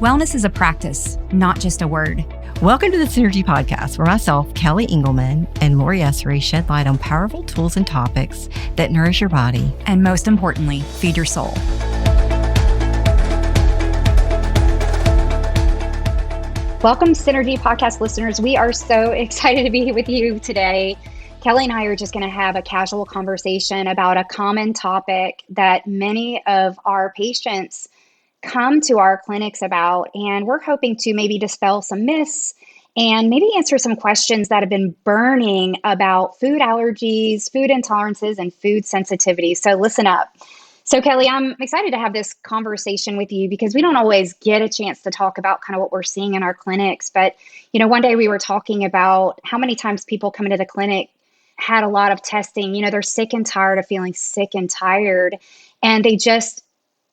Wellness is a practice, not just a word. Welcome to the Synergy Podcast, where myself, Kelly Engelman, and Lori Essery shed light on powerful tools and topics that nourish your body. And most importantly, feed your soul. Welcome, Synergy Podcast listeners. We are so excited to be with you today. Kelly and I are just going to have a casual conversation about a common topic that many of our patients come to our clinics about, and we're hoping to maybe dispel some myths and maybe answer some questions that have been burning about food allergies, food intolerances, and food sensitivities. So listen up. So Kelly, I'm excited to have this conversation with you because we don't always get a chance to talk about kind of what we're seeing in our clinics. But, one day we were talking about how many times people come into the clinic had a lot of testing. They're sick and tired of feeling sick and tired, and they just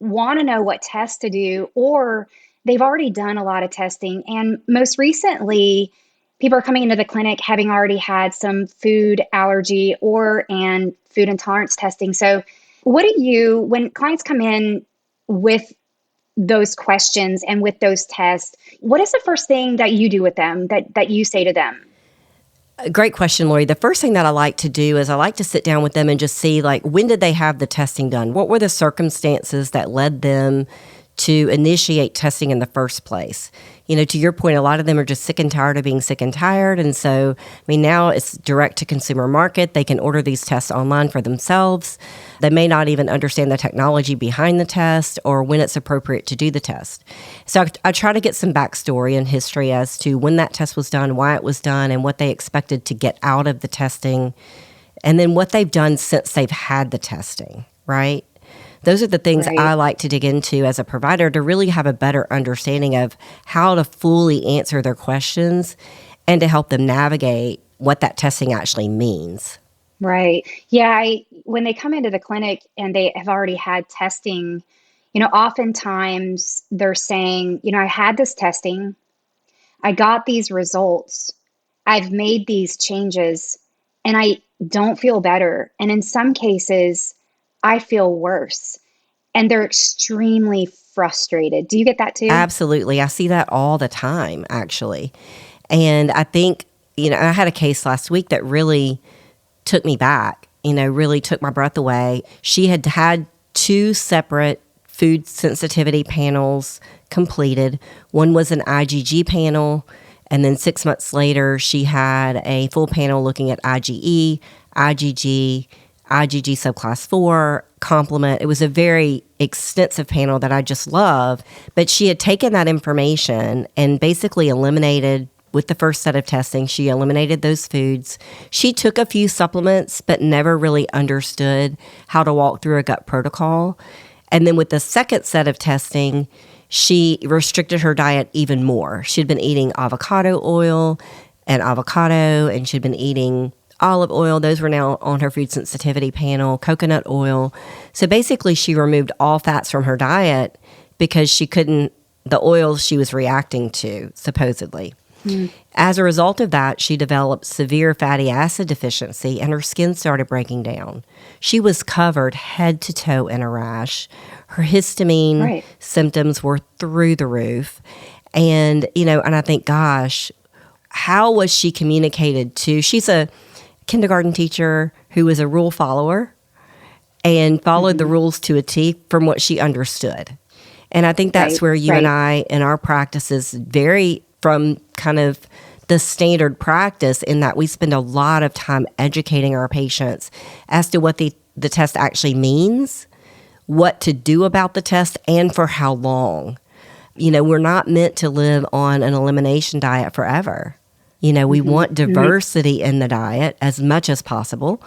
want to know what tests to do, or they've already done a lot of testing. And most recently, people are coming into the clinic having already had some food allergy and food intolerance testing. So what do you, when clients come in with those questions and with those tests, what is the first thing that you do with them, that you say to them? Great question, Lori. The first thing that I like to do is I like to sit down with them and just see, when did they have the testing done? What were the circumstances that led them to initiate testing in the first place? To your point, a lot of them are just sick and tired of being sick and tired. And so, now it's direct to consumer market. They can order these tests online for themselves. They may not even understand the technology behind the test or when it's appropriate to do the test. So I try to get some backstory and history as to when that test was done, why it was done, and what they expected to get out of the testing, and then what they've done since they've had the testing, right? Those are the things I like to dig into as a provider to really have a better understanding of how to fully answer their questions and to help them navigate what that testing actually means. Right. Yeah. When they come into the clinic and they have already had testing, oftentimes they're saying, I had this testing, I got these results, I've made these changes, and I don't feel better. And in some cases, I feel worse, and they're extremely frustrated. Do you get that too? Absolutely. I see that all the time, actually. And I think, I had a case last week that really took me back, really took my breath away. She had had 2 separate food sensitivity panels completed. One was an IgG panel, and then 6 months later, she had a full panel looking at IgE, IgG subclass 4, complement. It was a very extensive panel that I just love, but she had taken that information and basically eliminated, with the first set of testing, she eliminated those foods. She took a few supplements, but never really understood how to walk through a gut protocol. And then with the second set of testing, she restricted her diet even more. She'd been eating avocado oil and avocado, and she'd been eating olive oil. Those were now on her food sensitivity panel, coconut oil. So basically she removed all fats from her diet because the oils she was reacting to, supposedly. As a result of that, she developed severe fatty acid deficiency and her skin started breaking down. She was covered head to toe in a rash. Her histamine symptoms were through the roof. And, and I think, gosh, how was she communicated to? She's a kindergarten teacher who was a rule follower and followed the rules to a T from what she understood. And I think that's where you and I in our practices vary from kind of the standard practice, in that we spend a lot of time educating our patients as to what the test actually means, what to do about the test, and for how long. We're not meant to live on an elimination diet forever. We want diversity in the diet as much as possible.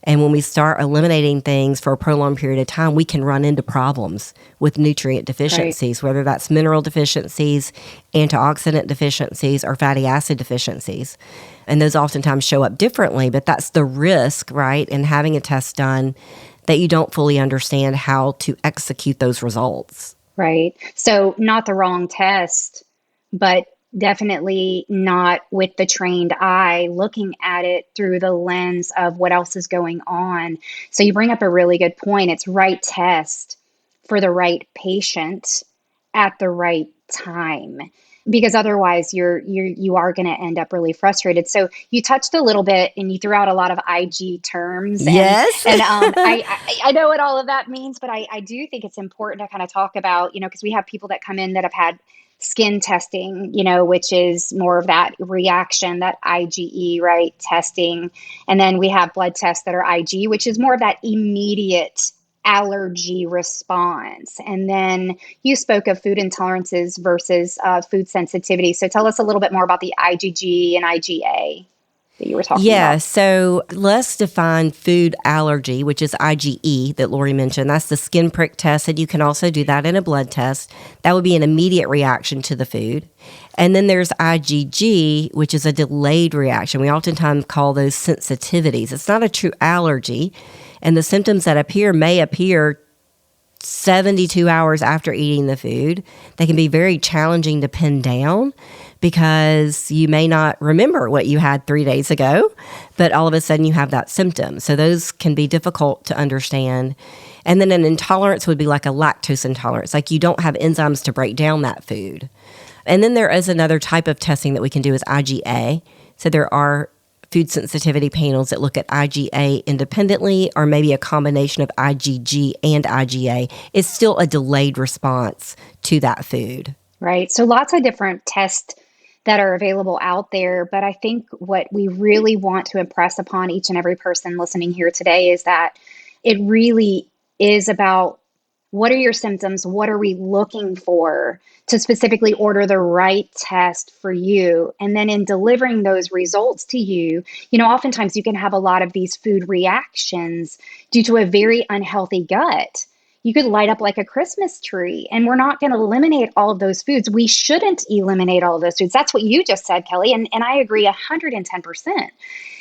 And when we start eliminating things for a prolonged period of time, we can run into problems with nutrient deficiencies, whether that's mineral deficiencies, antioxidant deficiencies, or fatty acid deficiencies. And those oftentimes show up differently, but that's the risk, right, in having a test done, that you don't fully understand how to execute those results. Right. So not the wrong test, but definitely not with the trained eye looking at it through the lens of what else is going on. So you bring up a really good point. It's right test for the right patient at the right time, because otherwise you are going to end up really frustrated. So you touched a little bit and you threw out a lot of IG terms, Yes. and I know what all of that means, but I do think it's important to kind of talk about, because we have people that come in that have had skin testing, which is more of that reaction, that IgE, right, testing. And then we have blood tests that are IG, which is more of that immediate allergy response. And then you spoke of food intolerances versus food sensitivity. So tell us a little bit more about the IgG and IgA that you were talking about. So let's define food allergy, which is IgE that Lori mentioned. That's the skin prick test, and you can also do that in a blood test. That would be an immediate reaction to the food. And then there's IgG, which is a delayed reaction. We oftentimes call those sensitivities. It's not a true allergy, and the symptoms that may appear 72 hours after eating the food. They can be very challenging to pin down because you may not remember what you had 3 days ago, but all of a sudden you have that symptom. So those can be difficult to understand. And then an intolerance would be like a lactose intolerance, like you don't have enzymes to break down that food. And then there is another type of testing that we can do is IgA. So there are food sensitivity panels that look at IgA independently, or maybe a combination of IgG and IgA. It's still a delayed response to that food. Right. So lots of different tests that are available out there. But I think what we really want to impress upon each and every person listening here today is that it really is about what are your symptoms? What are we looking for to specifically order the right test for you? And then in delivering those results to you, oftentimes you can have a lot of these food reactions due to a very unhealthy gut. You could light up like a Christmas tree, and we're not going to eliminate all of those foods. We shouldn't eliminate all of those foods. That's what you just said, Kelly. And I agree 110%.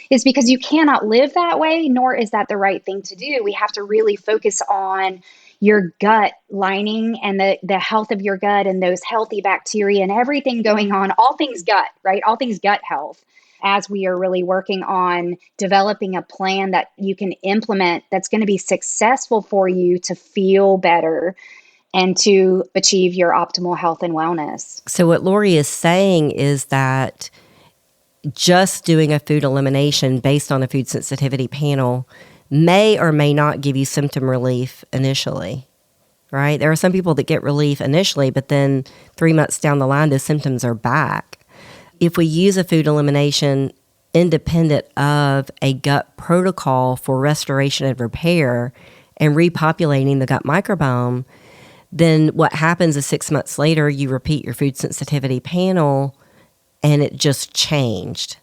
Is because you cannot live that way, nor is that the right thing to do. We have to really focus on your gut lining and the health of your gut and those healthy bacteria and everything going on, all things gut, right? All things gut health, as we are really working on developing a plan that you can implement that's going to be successful for you to feel better and to achieve your optimal health and wellness. So what Lori is saying is that just doing a food elimination based on a food sensitivity panel may or may not give you symptom relief initially, right? There are some people that get relief initially, but then 3 months down the line, those symptoms are back. If we use a food elimination independent of a gut protocol for restoration and repair and repopulating the gut microbiome, then what happens is 6 months later, you repeat your food sensitivity panel and it just changed.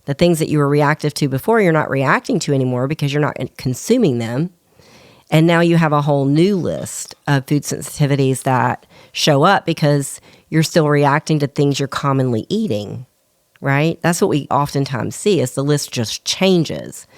The things that you were reactive to before, you're not reacting to anymore because you're not consuming them. And now you have a whole new list of food sensitivities that show up because you're still reacting to things you're commonly eating, right? That's what we oftentimes see is the list just changes.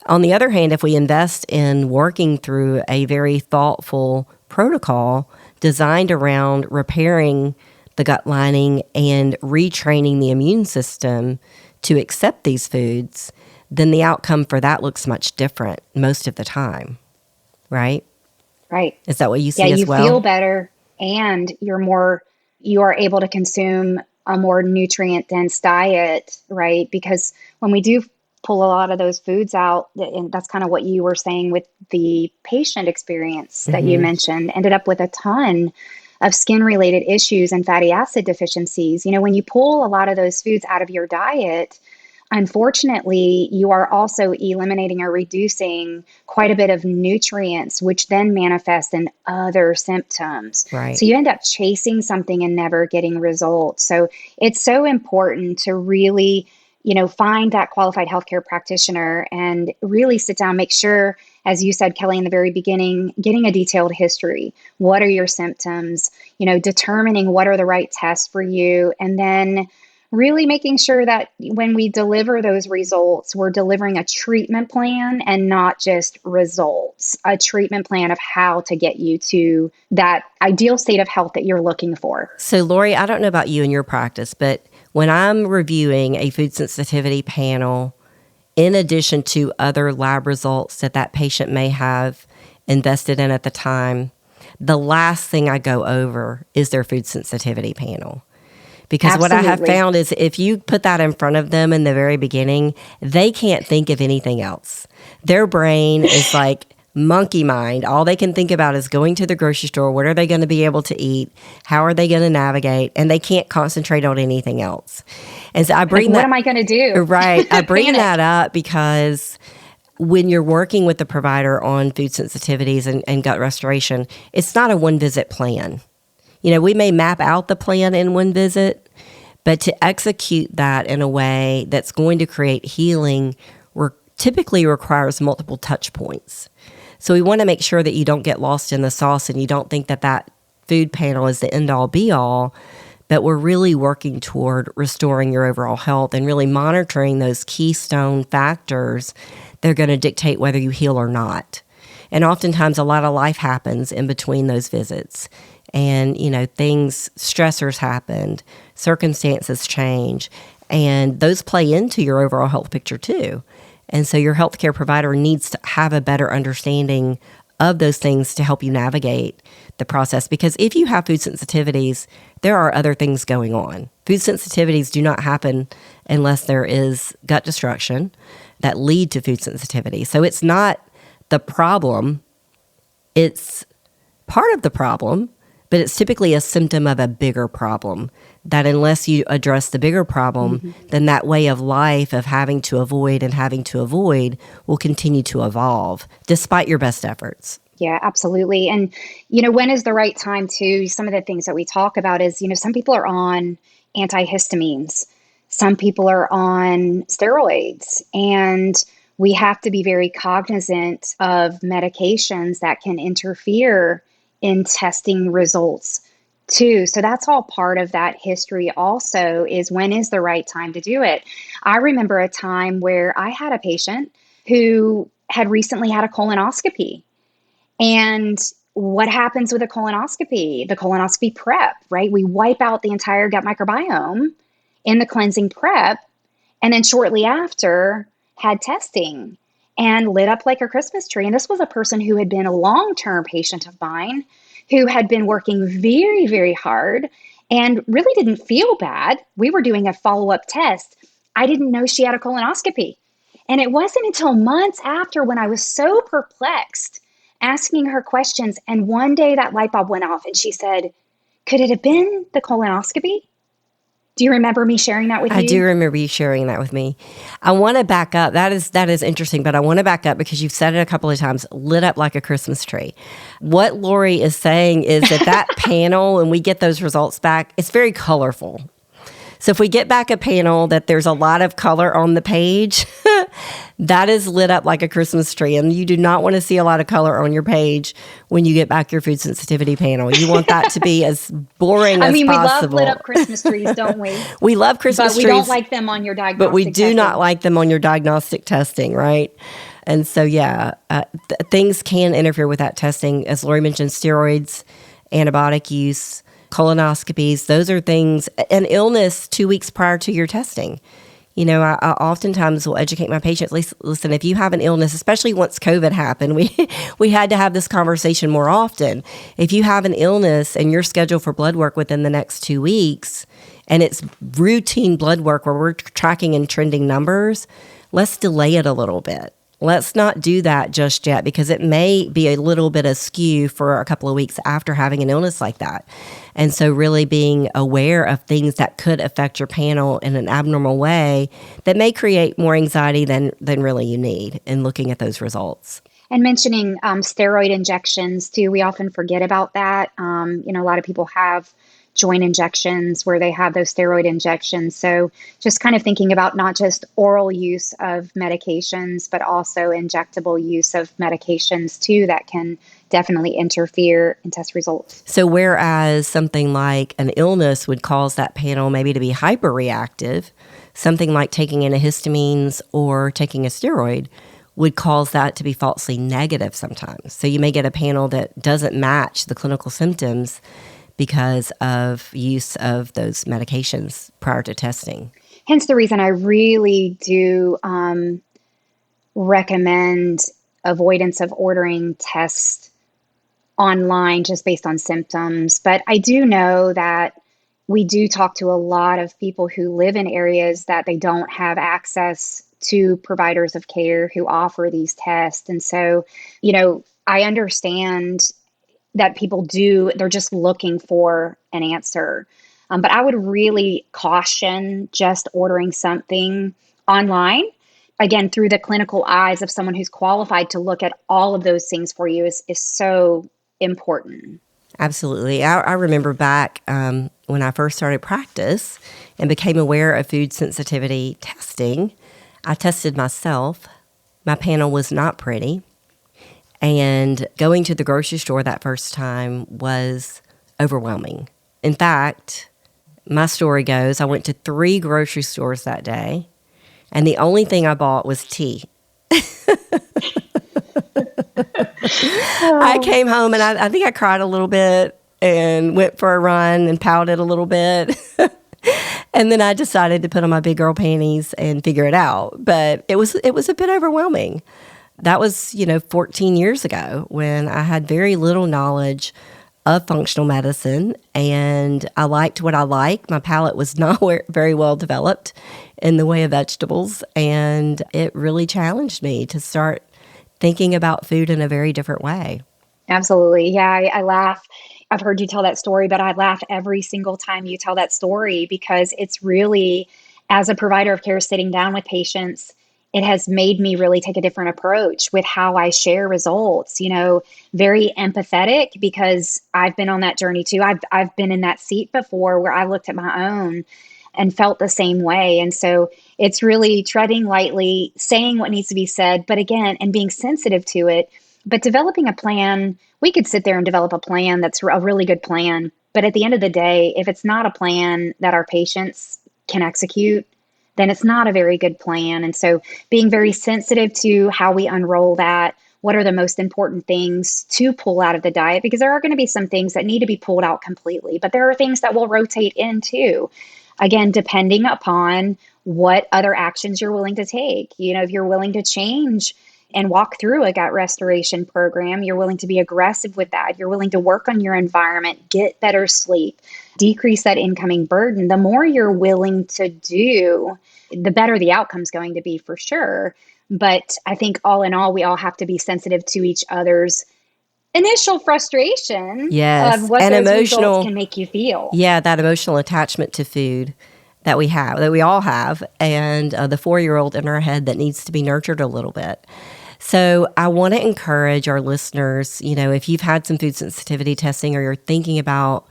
On the other hand, if we invest in working through a very thoughtful protocol designed around repairing the gut lining and retraining the immune system to accept these foods, then the outcome for that looks much different most of the time, right? Right. Is that what you see as well? Yeah, you feel better and you are able to consume a more nutrient-dense diet, right? Because when we do pull a lot of those foods out, and that's kind of what you were saying with the patient experience that you mentioned, ended up with a ton of skin-related issues and fatty acid deficiencies. When you pull a lot of those foods out of your diet, unfortunately, you are also eliminating or reducing quite a bit of nutrients, which then manifest in other symptoms. Right. So you end up chasing something and never getting results. So it's so important to really, find that qualified healthcare practitioner and really sit down, make sure, as you said, Kelly, in the very beginning, getting a detailed history. What are your symptoms? Determining what are the right tests for you, and then really making sure that when we deliver those results, we're delivering a treatment plan and not just results, a treatment plan of how to get you to that ideal state of health that you're looking for. So, Lori, I don't know about you and your practice, but when I'm reviewing a food sensitivity panel, in addition to other lab results that patient may have invested in at the time, the last thing I go over is their food sensitivity panel. Because what I have Absolutely. found is if you put that in front of them in the very beginning, they can't think of anything else. Their brain is like monkey mind. All they can think about is going to the grocery store. What are they going to be able to eat? How are they going to navigate? And they can't concentrate on anything else. And so I bring Like, that. what am I going to do? Right. I bring Panic. that up because when you're working with the provider on food sensitivities and gut restoration, it's not a one visit plan. You know, we may map out the plan in one visit, but to execute that in a way that's going to create healing typically requires multiple touch points. So we want to make sure that you don't get lost in the sauce and you don't think that that food panel is the end all be all, but we're really working toward restoring your overall health and really monitoring those keystone factors that are going to dictate whether you heal or not. And oftentimes a lot of life happens in between those visits. And, you know, stressors happened, circumstances change, and those play into your overall health picture too. And so your healthcare provider needs to have a better understanding of those things to help you navigate the process. Because if you have food sensitivities, there are other things going on. Food sensitivities do not happen unless there is gut destruction that lead to food sensitivity. So it's not the problem, it's part of the problem, but it's typically a symptom of a bigger problem that unless you address the bigger problem, then that way of life of having to avoid will continue to evolve despite your best efforts. Yeah, absolutely. And, you know, when is the right time to, some of the things that we talk about is, you know, some people are on antihistamines, some people are on steroids, and we have to be very cognizant of medications that can interfere in testing results too. So that's all part of that history also, is when is the right time to do it. I remember a time where I had a patient who had recently had a colonoscopy. And what happens with a colonoscopy? The colonoscopy prep, right? We wipe out the entire gut microbiome in the cleansing prep, and then shortly after had testing and lit up like a Christmas tree. And this was a person who had been a long-term patient of mine, who had been working very, very hard and really didn't feel bad. We were doing a follow-up test. I didn't know she had a colonoscopy. And it wasn't until months after, when I was so perplexed, asking her questions, and one day that light bulb went off and she said, "Could it have been the colonoscopy?" Do you remember me sharing that with you? I do remember you sharing that with me. I want to back up. That is interesting, but I want to back up because you've said it a couple of times, lit up like a Christmas tree. What Lori is saying is that panel, when we get those results back, it's very colorful. So if we get back a panel that there's a lot of color on the page, that is lit up like a Christmas tree. And you do not want to see a lot of color on your page when you get back your food sensitivity panel. You want that to be as boring as possible. We love lit up Christmas trees, don't we? We love Christmas trees. But we don't like them on your diagnostic But we do testing. not like them on your diagnostic testing, right? And so, things can interfere with that testing. As Lori mentioned, steroids, antibiotic use, colonoscopies, those are things, an illness 2 weeks prior to your testing. You know, I oftentimes will educate my patients, listen, if you have an illness, especially once COVID happened, we had to have this conversation more often. If you have an illness and you're scheduled for blood work within the next 2 weeks, and it's routine blood work where we're tracking and trending numbers, let's delay it a little bit. Let's not do that just yet, because it may be a little bit askew for a couple of weeks after having an illness like that. And so really being aware of things that could affect your panel in an abnormal way that may create more anxiety than really you need in looking at those results. And mentioning steroid injections too, we often forget about that. A lot of people have joint injections where they have those steroid injections. So just kind of thinking about not just oral use of medications, but also injectable use of medications too, that can definitely interfere in test results. So whereas something like an illness would cause that panel maybe to be hyperreactive, something like taking antihistamines or taking a steroid would cause that to be falsely negative sometimes. So you may get a panel that doesn't match the clinical symptoms because of use of those medications prior to testing. Hence the reason I really do recommend avoidance of ordering tests online just based on symptoms. But I do know that we do talk to a lot of people who live in areas that they don't have access to providers of care who offer these tests. And so, I understand that people they're just looking for an answer. But I would really caution just ordering something online. Again, through the clinical eyes of someone who's qualified to look at all of those things for you is so important. Absolutely. I remember back when I first started practice and became aware of food sensitivity testing, I tested myself. My panel was not pretty. And going to the grocery store that first time was overwhelming. In fact, my story goes, I went to 3 grocery stores that day, and the only thing I bought was tea. I came home, and I think I cried a little bit and went for a run and pouted a little bit. And then I decided to put on my big girl panties and figure it out. But it was a bit overwhelming. That was, 14 years ago when I had very little knowledge of functional medicine, and I liked what I liked. My palate was not very well developed in the way of vegetables, and it really challenged me to start thinking about food in a very different way. Absolutely. Yeah, I laugh. I've heard you tell that story, but I laugh every single time you tell that story because it's really, as a provider of care sitting down with patients, it has made me really take a different approach with how I share results, very empathetic because I've been on that journey too. I've been in that seat before where I looked at my own and felt the same way. And so it's really treading lightly, saying what needs to be said, but again, and being sensitive to it, but developing a plan. We could sit there and develop a plan that's a really good plan. But at the end of the day, if it's not a plan that our patients can execute, then it's not a very good plan. And so being very sensitive to how we unroll that, what are the most important things to pull out of the diet? Because there are going to be some things that need to be pulled out completely, but there are things that will rotate in too. Again, depending upon what other actions you're willing to take. If you're willing to change and walk through a gut restoration program, you're willing to be aggressive with that. You're willing to work on your environment, get better sleep, decrease that incoming burden. The more you're willing to do, the better the outcome's going to be for sure. But I think all in all, we all have to be sensitive to each other's initial frustration Yes, of what and those results can make you feel. Yeah, that emotional attachment to food that we all have, and the 4-year-old in our head that needs to be nurtured a little bit. So I want to encourage our listeners, if you've had some food sensitivity testing or you're thinking about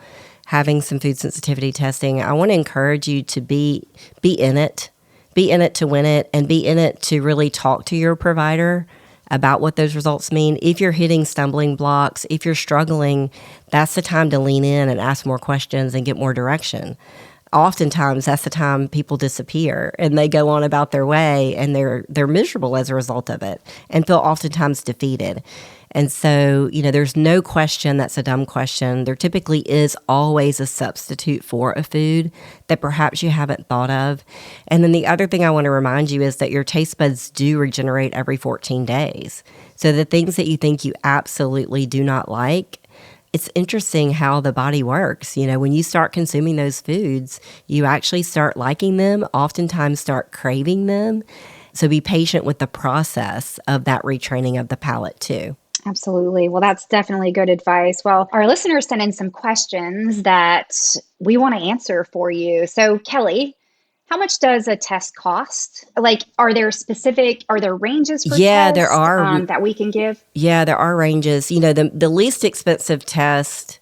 having some food sensitivity testing, I want to encourage you to be in it. Be in it to win it, and be in it to really talk to your provider about what those results mean. If you're hitting stumbling blocks, if you're struggling, that's the time to lean in and ask more questions and get more direction. Oftentimes, that's the time people disappear and they go on about their way, and they're miserable as a result of it and feel oftentimes defeated. And so, there's no question that's a dumb question. There typically is always a substitute for a food that perhaps you haven't thought of. And then the other thing I want to remind you is that your taste buds do regenerate every 14 days. So the things that you think you absolutely do not like, it's interesting how the body works. When you start consuming those foods, you actually start liking them, oftentimes start craving them. So be patient with the process of that retraining of the palate too. Absolutely. Well, that's definitely good advice. Well, our listeners sent in some questions that we want to answer for you. So, Kelly, how much does a test cost? Are there ranges for tests there are. That we can give? Yeah, there are ranges. The least expensive test,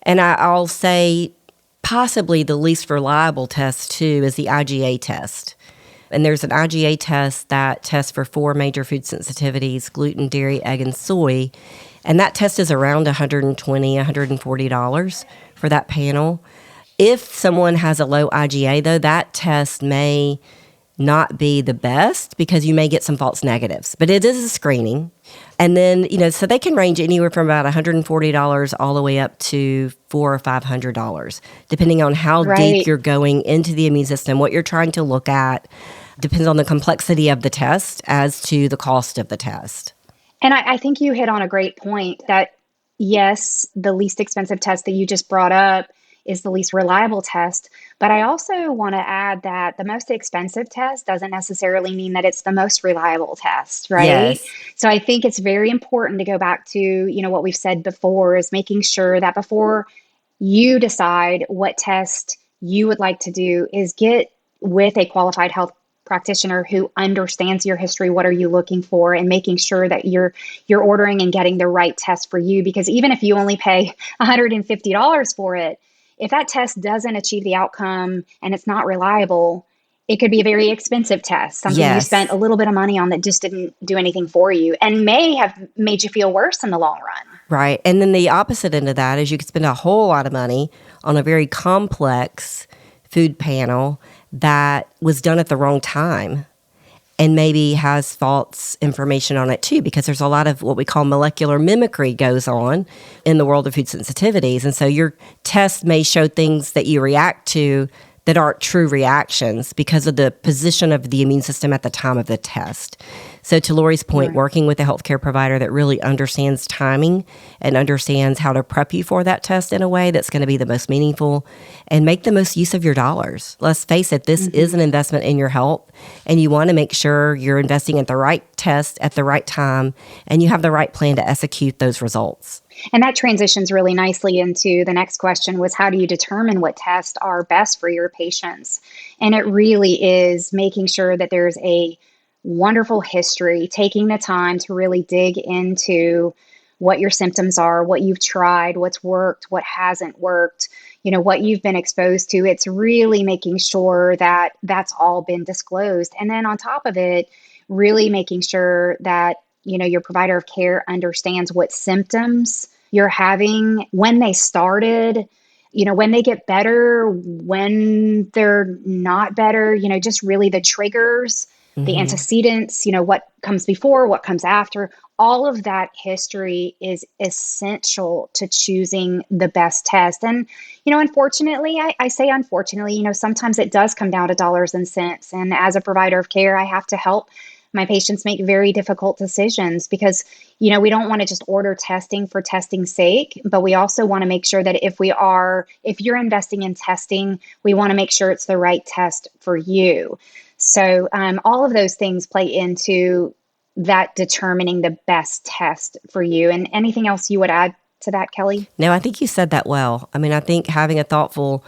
and I'll say possibly the least reliable test too, is the IgA test. And there's an IgA test that tests for 4 major food sensitivities: gluten, dairy, egg, and soy. And that test is around $120, $140 for that panel. If someone has a low IgA, though, that test may not be the best because you may get some false negatives. But it is a screening. And then, so they can range anywhere from about $140 all the way up to $400 or $500, depending on how deep you're going into the immune system, what you're trying to look at. Depends on the complexity of the test as to the cost of the test. And I think you hit on a great point that yes, the least expensive test that you just brought up is the least reliable test. But I also want to add that the most expensive test doesn't necessarily mean that it's the most reliable test, right? Yes. So I think it's very important to go back to, what we've said before is making sure that before you decide what test you would like to do is get with a qualified health practitioner who understands your history. What are you looking for, and making sure that you're ordering and getting the right test for you, because even if you only pay $150 for it, if that test doesn't achieve the outcome and it's not reliable, it could be a very expensive test, something you spent a Yes. little bit of money on that just didn't do anything for you and may have made you feel worse in the long run. Right. And then the opposite end of that is you could spend a whole lot of money on a very complex food panel that was done at the wrong time and maybe has false information on it too, because there's a lot of what we call molecular mimicry goes on in the world of food sensitivities. And so your test may show things that you react to that aren't true reactions because of the position of the immune system at the time of the test. So to Lori's point, Right. working with a healthcare provider that really understands timing and understands how to prep you for that test in a way that's going to be the most meaningful and make the most use of your dollars. Let's face it, this is an investment in your health, and you want to make sure you're investing at the right test at the right time and you have the right plan to execute those results. And that transitions really nicely into the next question, was how do you determine what tests are best for your patients? And it really is making sure that there's a wonderful history, taking the time to really dig into what your symptoms are, what you've tried, what's worked, what hasn't worked, what you've been exposed to. It's really making sure that that's all been disclosed. And then on top of it, really making sure that your provider of care understands what symptoms you're having, when they started, when they get better, when they're not better, just really the triggers, the Hmm. antecedents, what comes before, what comes after. All of that history is essential to choosing the best test. And, unfortunately, I say unfortunately, sometimes it does come down to dollars and cents. And as a provider of care, I have to help my patients make very difficult decisions because, we don't want to just order testing for testing's sake, but we also want to make sure that if you're investing in testing, we want to make sure it's the right test for you. So all of those things play into that determining the best test for you. And anything else you would add to that, Kelly? No, I think you said that well. I mean, I think having a thoughtful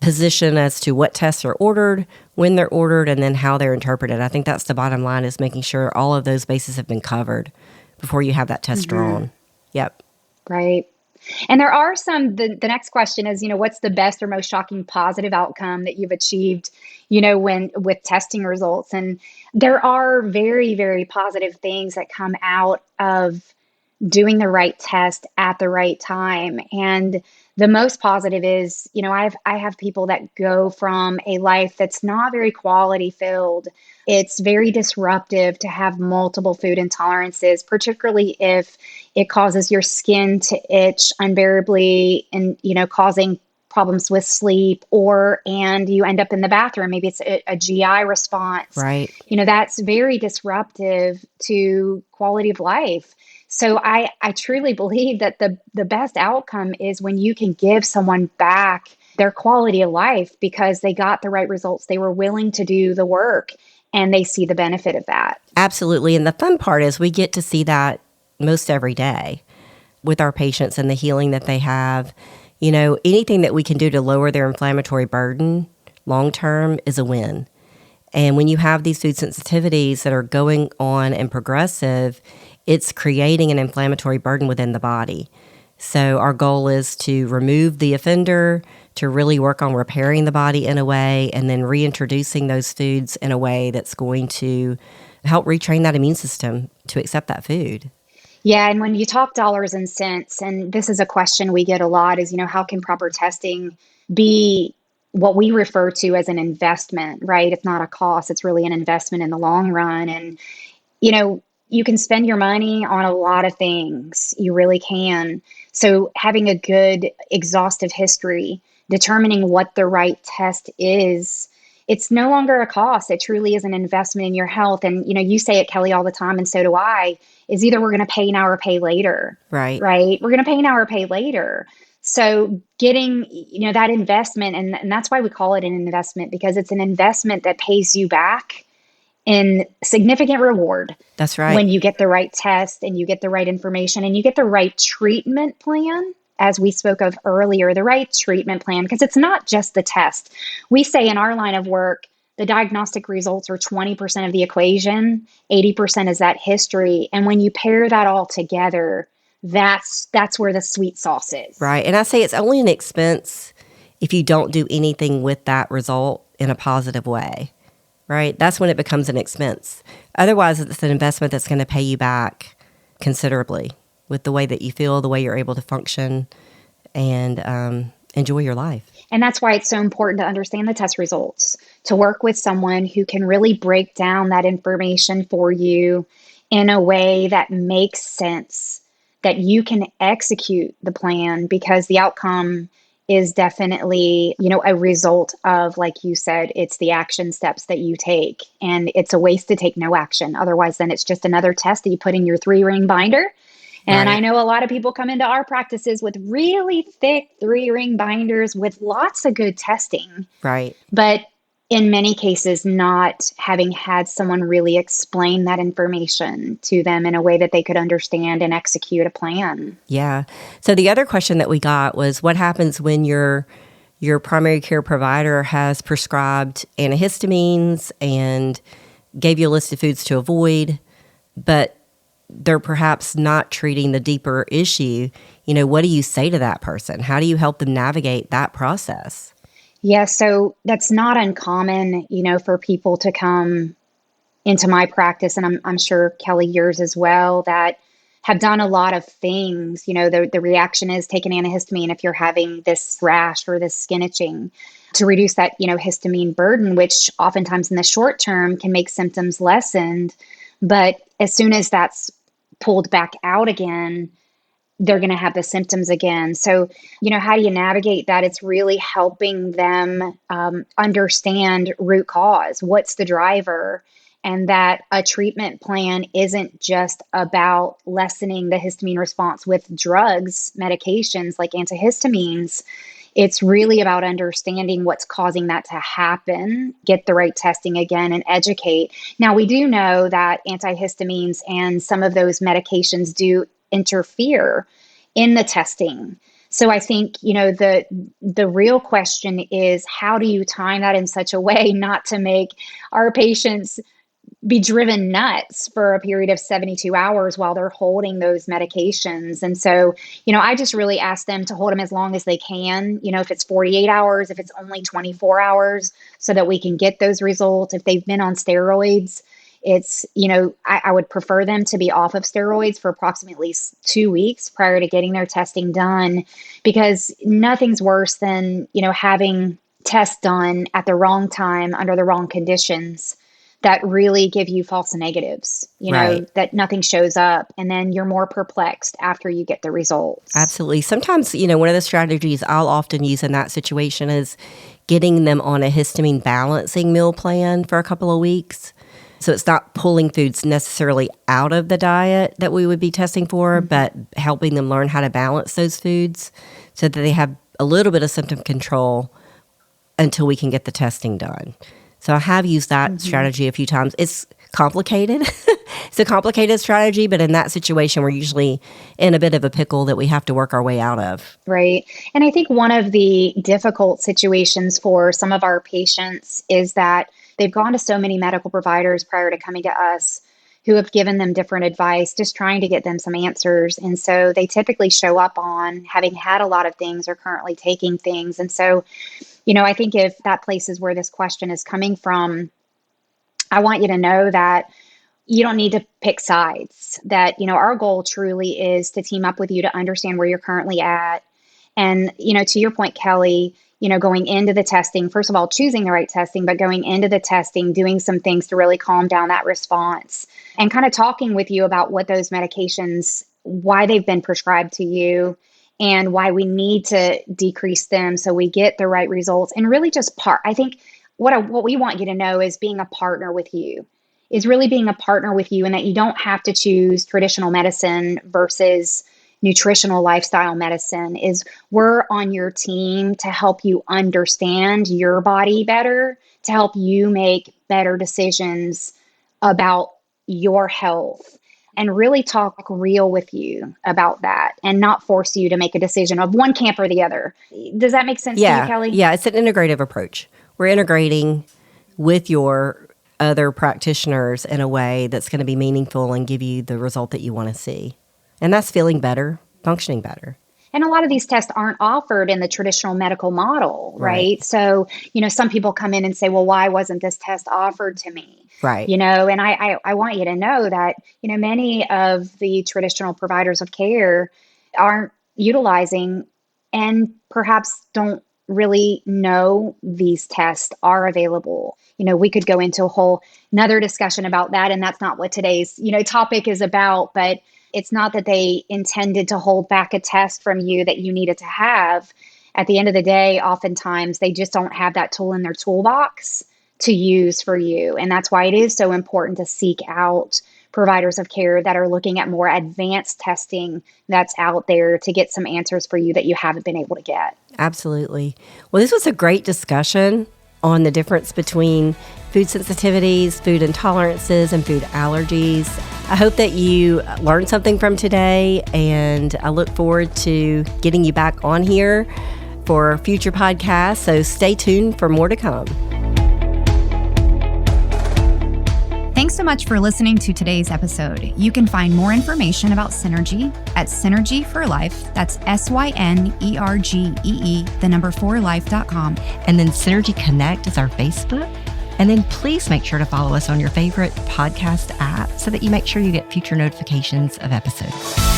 position as to what tests are ordered, when they're ordered, and then how they're interpreted. I think that's the bottom line, is making sure all of those bases have been covered before you have that test drawn. Yep. Right. And there are the next question is, what's the best or most shocking positive outcome that you've achieved, when with testing results? And there are very, very positive things that come out of doing the right test at the right time. And the most positive is, I have people that go from a life that's not very quality filled. It's very disruptive to have multiple food intolerances, particularly if it causes your skin to itch unbearably and, causing problems with sleep, and you end up in the bathroom. Maybe it's a GI response. Right. That's very disruptive to quality of life. So I truly believe that the best outcome is when you can give someone back their quality of life because they got the right results. They were willing to do the work and they see the benefit of that. Absolutely. And the fun part is we get to see that most every day with our patients and the healing that they have. Anything that we can do to lower their inflammatory burden long term is a win. And when you have these food sensitivities that are going on and progressive, it's creating an inflammatory burden within the body. So our goal is to remove the offender, to really work on repairing the body in a way, and then reintroducing those foods in a way that's going to help retrain that immune system to accept that food. Yeah, and when you talk dollars and cents, and this is a question we get a lot, is, how can proper testing be what we refer to as an investment, right? It's not a cost, it's really an investment in the long run. And, you can spend your money on a lot of things. You really can. So having a good exhaustive history, determining what the right test is, it's no longer a cost. It truly is an investment in your health. And, you say it, Kelly, all the time, and so do I. is either we're going to pay now or pay later, Right. right? We're going to pay now or pay later. So getting, that investment, and that's why we call it an investment, because it's an investment that pays you back in significant reward. That's right. When you get the right test and you get the right information and you get the right treatment plan, as we spoke of earlier, the right treatment plan, because it's not just the test. We say in our line of work, the diagnostic results are 20% of the equation, 80% is that history. And when you pair that all together, that's where the sweet sauce is. Right. And I say it's only an expense if you don't do anything with that result in a positive way. Right? That's when it becomes an expense. Otherwise, it's an investment that's going to pay you back considerably with the way that you feel, the way you're able to function, and enjoy your life. And that's why it's so important to understand the test results, to work with someone who can really break down that information for you in a way that makes sense, that you can execute the plan, because the outcome is definitely, a result of, like you said, it's the action steps that you take. And it's a waste to take no action. Otherwise, then it's just another test that you put in your 3-ring binder. And Right. I know a lot of people come into our practices with really thick 3-ring binders with lots of good testing. Right. But in many cases, not having had someone really explain that information to them in a way that they could understand and execute a plan. Yeah. So the other question that we got was, what happens when your primary care provider has prescribed antihistamines and gave you a list of foods to avoid, but they're perhaps not treating the deeper issue? What do you say to that person? How do you help them navigate that process? Yeah, so that's not uncommon, for people to come into my practice, and I'm sure, Kelly, yours as well, that have done a lot of things. The reaction is take an antihistamine if you're having this rash or this skin itching to reduce that, histamine burden, which oftentimes in the short term can make symptoms lessened. But as soon as that's pulled back out again, they're going to have the symptoms again. So, how do you navigate that? It's really helping them understand root cause. What's the driver? And that a treatment plan isn't just about lessening the histamine response with drugs, medications like antihistamines. It's really about understanding what's causing that to happen, get the right testing again, and educate. Now, we do know that antihistamines and some of those medications do interfere in the testing. So I think, the real question is, how do you time that in such a way not to make our patients be driven nuts for a period of 72 hours while they're holding those medications? And so, I just really ask them to hold them as long as they can, if it's 48 hours, if it's only 24 hours, so that we can get those results. If they've been on steroids, it's, I would prefer them to be off of steroids for approximately 2 weeks prior to getting their testing done, because nothing's worse than, having tests done at the wrong time under the wrong conditions that really give you false negatives, Right. that nothing shows up, and then you're more perplexed after you get the results. Absolutely. Sometimes, one of the strategies I'll often use in that situation is getting them on a histamine balancing meal plan for a couple of weeks. So it's not pulling foods necessarily out of the diet that we would be testing for, but helping them learn how to balance those foods so that they have a little bit of symptom control until we can get the testing done. So I have used that strategy a few times. It's complicated. It's a complicated strategy, but in that situation, we're usually in a bit of a pickle that we have to work our way out of. Right. And I think one of the difficult situations for some of our patients is that they've gone to so many medical providers prior to coming to us who have given them different advice, just trying to get them some answers. And so they typically show up on having had a lot of things or currently taking things. And so, I think if that place is where this question is coming from, I want you to know that you don't need to pick sides, that, our goal truly is to team up with you to understand where you're currently at. And, to your point, Kelly, going into the testing, first of all, choosing the right testing, but going into the testing, doing some things to really calm down that response and kind of talking with you about what those medications, why they've been prescribed to you and why we need to decrease them so we get the right results. And really just I think what we want you to know is being a partner with you is really being a partner with you, and that you don't have to choose traditional medicine versus nutritional lifestyle medicine. Is we're on your team to help you understand your body better, to help you make better decisions about your health, and really talk real with you about that and not force you to make a decision of one camp or the other. Does that make sense to you, Kelly? Yeah, it's an integrative approach. We're integrating with your other practitioners in a way that's going to be meaningful and give you the result that you want to see. And that's feeling better, functioning better. And a lot of these tests aren't offered in the traditional medical model, right? So, some people come in and say, well, why wasn't this test offered to me? Right. And I want you to know that, many of the traditional providers of care aren't utilizing and perhaps don't really know these tests are available. We could go into a whole another discussion about that, and that's not what today's, topic is about, but it's not that they intended to hold back a test from you that you needed to have. At the end of the day, oftentimes they just don't have that tool in their toolbox to use for you. And that's why it is so important to seek out providers of care that are looking at more advanced testing that's out there to get some answers for you that you haven't been able to get. Absolutely. Well, this was a great discussion on the difference between food sensitivities, food intolerances, and food allergies. I hope that you learned something from today, and I look forward to getting you back on here for future podcasts. So stay tuned for more to come. Thanks so much for listening to today's episode. You can find more information about Synergy at Synergy for Life. That's SYNERGEE, 4life.com. And then Synergy Connect is our Facebook. And then please make sure to follow us on your favorite podcast app so that you make sure you get future notifications of episodes.